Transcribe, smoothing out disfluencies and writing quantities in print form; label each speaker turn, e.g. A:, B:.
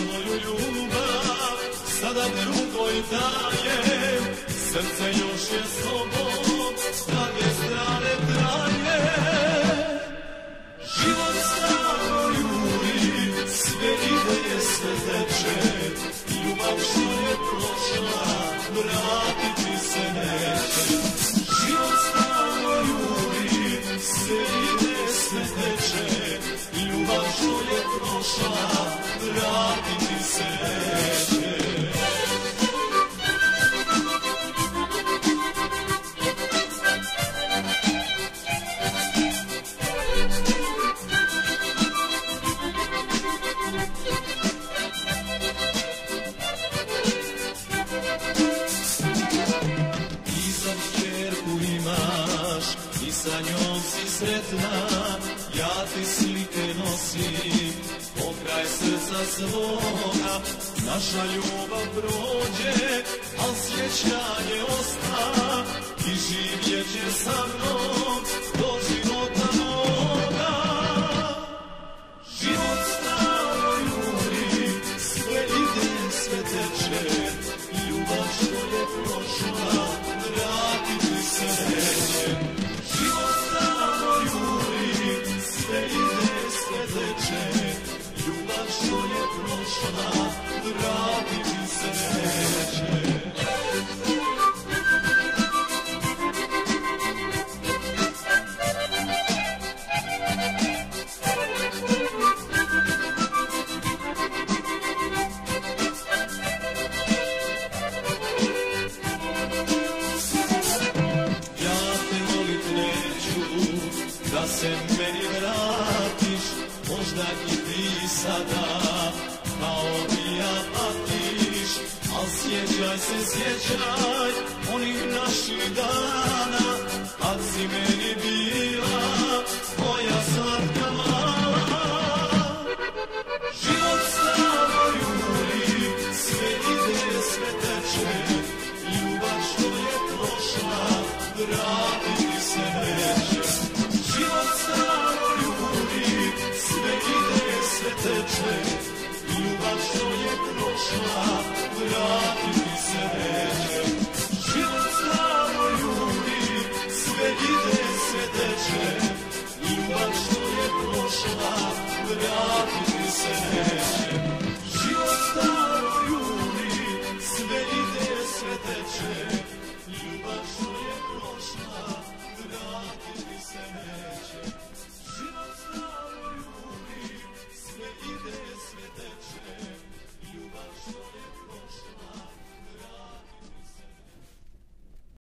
A: svoju ljubav, sada drugoj dajem, srce još je s tobom, drage strane traje. Život stalno juri, sve ide, sve teče, ljubav što je prošla, vratiti se neće. Život stalno juri, sve ide, sve teče, ljubav što je prošla, vratiti se neće. Sa njom si sretna, ja ti slike nosim, pokraj srca svoga, naša ljubav prođe, al sjećanje osta, i živjet će sa mnom do života moga. Život stalno juri, sve ide, sve teče, ljubav što je prošla, vratiti se neće. Život stalno juri, sve ide, sve teče, ljubav što je prošla, vratiti se neće. Da se meni vratiš, možda i ti sada, kao i ja patiš, al sjećaj se, sjećaj onih naših dana, kad si meni bio.